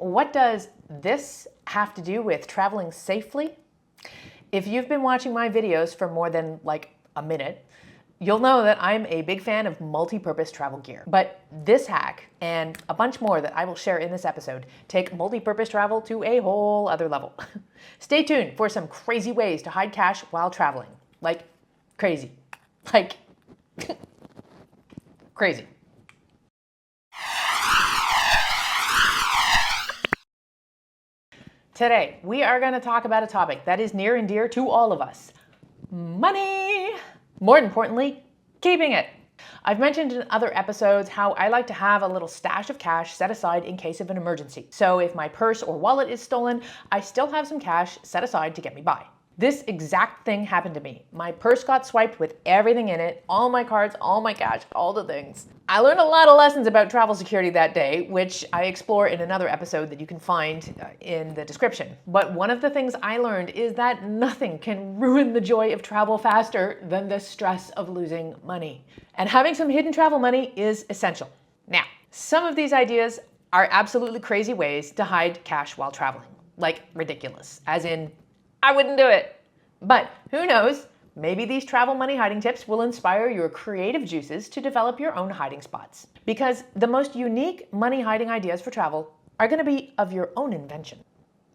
What does this have to do with traveling safely? If you've been watching my videos for more than like a minute, you'll know that I'm a big fan of multi-purpose travel gear. But this hack and a bunch more that I will share in this episode take multi-purpose travel to a whole other level. Stay tuned for some crazy ways to hide cash while traveling. Like crazy. Like crazy. Today, we are going to talk about a topic that is near and dear to all of us. Money! More importantly, keeping it. I've mentioned in other episodes how I like to have a little stash of cash set aside in case of an emergency. So if my purse or wallet is stolen, I still have some cash set aside to get me by. This exact thing happened to me. My purse got swiped with everything in it, all my cards, all my cash, all the things. I learned a lot of lessons about travel security that day, which I explore in another episode that you can find in the description. But one of the things I learned is that nothing can ruin the joy of travel faster than the stress of losing money. And having some hidden travel money is essential. Now, some of these ideas are absolutely crazy ways to hide cash while traveling. Like ridiculous, as in, I wouldn't do it. But who knows? Maybe these travel money hiding tips will inspire your creative juices to develop your own hiding spots. Because the most unique money hiding ideas for travel are going to be of your own invention.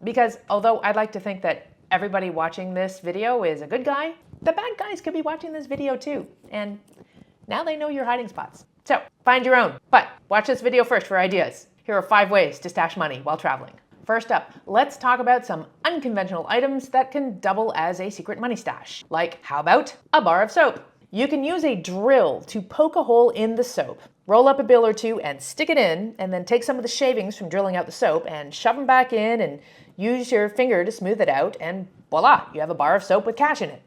Because although I'd like to think that everybody watching this video is a good guy, the bad guys could be watching this video too. And now they know your hiding spots. So find your own. But watch this video first for ideas. Here are 5 ways to stash money while traveling. First up, let's talk about some unconventional items that can double as a secret money stash. Like, how about a bar of soap? You can use a drill to poke a hole in the soap, roll up a bill or two and stick it in, and then take some of the shavings from drilling out the soap and shove them back in and use your finger to smooth it out, and voila, you have a bar of soap with cash in it.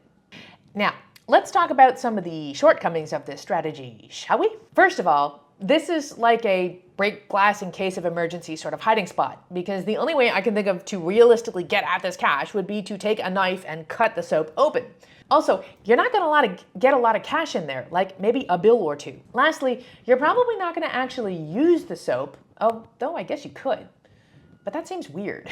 Now, let's talk about some of the shortcomings of this strategy, shall we? First of all, this is like a break glass in case of emergency sort of hiding spot, because the only way I can think of to realistically get at this cash would be to take a knife and cut the soap open. Also, you're not going to get a lot of cash in there, like maybe a bill or two. Lastly, you're probably not going to actually use the soap, although I guess you could, but that seems weird.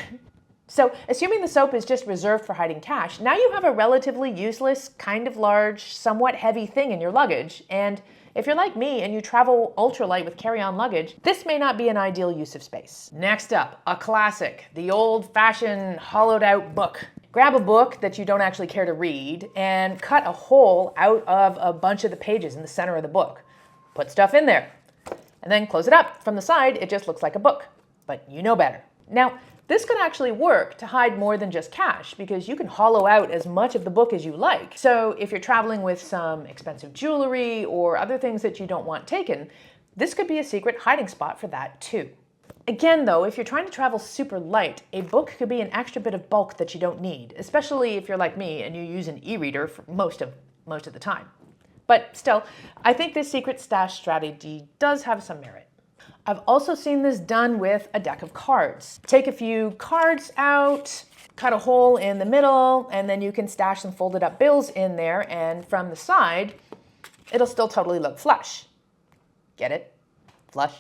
So, assuming the soap is just reserved for hiding cash, now you have a relatively useless, kind of large, somewhat heavy thing in your luggage, and if you're like me and you travel ultralight with carry-on luggage, this may not be an ideal use of space. Next up, a classic, the old-fashioned hollowed-out book. Grab a book that you don't actually care to read and cut a hole out of a bunch of the pages in the center of the book. Put stuff in there, and then close it up. From the side, it just looks like a book, but you know better. Now, this could actually work to hide more than just cash, because you can hollow out as much of the book as you like. So if you're traveling with some expensive jewelry or other things that you don't want taken, this could be a secret hiding spot for that too. Again though, if you're trying to travel super light, a book could be an extra bit of bulk that you don't need, especially if you're like me and you use an e-reader for most of the time. But still, I think this secret stash strategy does have some merit. I've also seen this done with a deck of cards. Take a few cards out, cut a hole in the middle, and then you can stash some folded up bills in there, and from the side, it'll still totally look flush. Get it? Flush.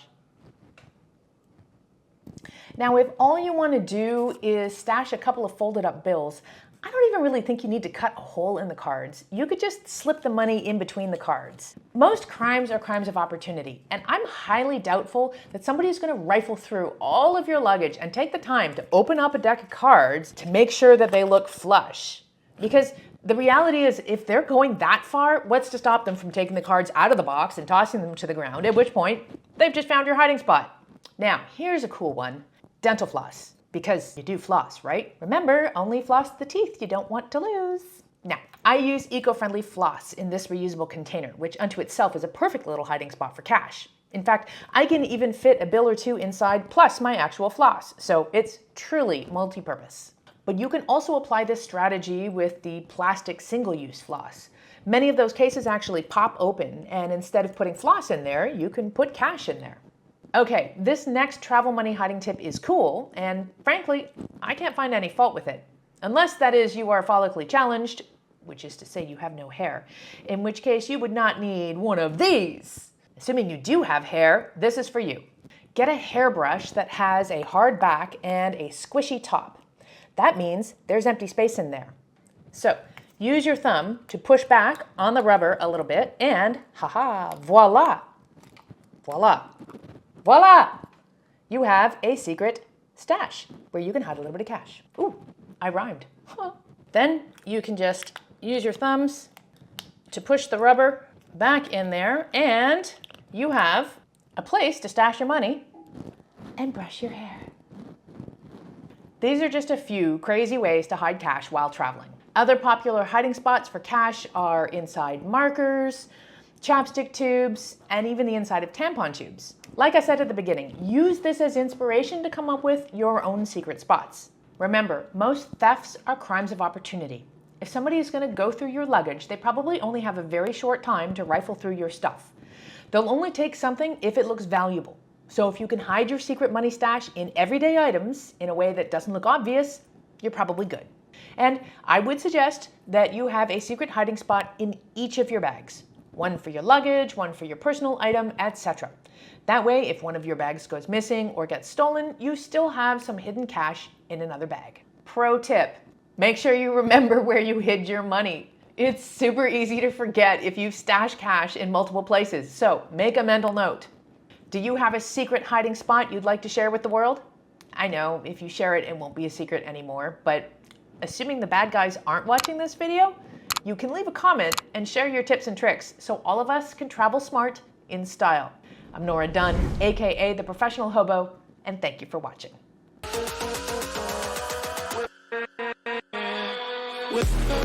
Now, if all you want to do is stash a couple of folded up bills, I don't even really think you need to cut a hole in the cards. You could just slip the money in between the cards. Most crimes are crimes of opportunity, and I'm highly doubtful that somebody's going to rifle through all of your luggage and take the time to open up a deck of cards to make sure that they look flush. Because the reality is, if they're going that far, what's to stop them from taking the cards out of the box and tossing them to the ground, at which point they've just found your hiding spot. Now, here's a cool one. Dental floss. Because you do floss, right? Remember, only floss the teeth you don't want to lose. Now, I use eco-friendly floss in this reusable container, which unto itself is a perfect little hiding spot for cash. In fact, I can even fit a bill or two inside plus my actual floss, so it's truly multi-purpose. But you can also apply this strategy with the plastic single-use floss. Many of those cases actually pop open, and instead of putting floss in there, you can put cash in there. Okay, this next travel money hiding tip is cool, and frankly, I can't find any fault with it. Unless, that is, you are follically challenged, which is to say you have no hair, in which case you would not need one of these. Assuming you do have hair, this is for you. get a hairbrush that has a hard back and a squishy top. That means there's empty space in there. So use your thumb to push back on the rubber a little bit and haha, voila, voila, voila. You have a secret stash where you can hide a little bit of cash. Ooh, I rhymed. Huh. Then you can just use your thumbs to push the rubber back in there, and you have a place to stash your money and brush your hair. These are just a few crazy ways to hide cash while traveling. Other popular hiding spots for cash are inside markers, chapstick tubes, and even the inside of tampon tubes. Like I said at the beginning, use this as inspiration to come up with your own secret spots. Remember, most thefts are crimes of opportunity. If somebody is going to go through your luggage, they probably only have a very short time to rifle through your stuff. They'll only take something if it looks valuable. So if you can hide your secret money stash in everyday items in a way that doesn't look obvious, you're probably good. And I would suggest that you have a secret hiding spot in each of your bags. One for your luggage, one for your personal item, etc. That way, if one of your bags goes missing or gets stolen, you still have some hidden cash in another bag. Pro tip, make sure you remember where you hid your money. It's super easy to forget if you've stashed cash in multiple places, so make a mental note. Do you have a secret hiding spot you'd like to share with the world? I know, if you share it, it won't be a secret anymore, but assuming the bad guys aren't watching this video, you can leave a comment and share your tips and tricks so all of us can travel smart in style. I'm Nora Dunn, aka the Professional Hobo, and thank you for watching. With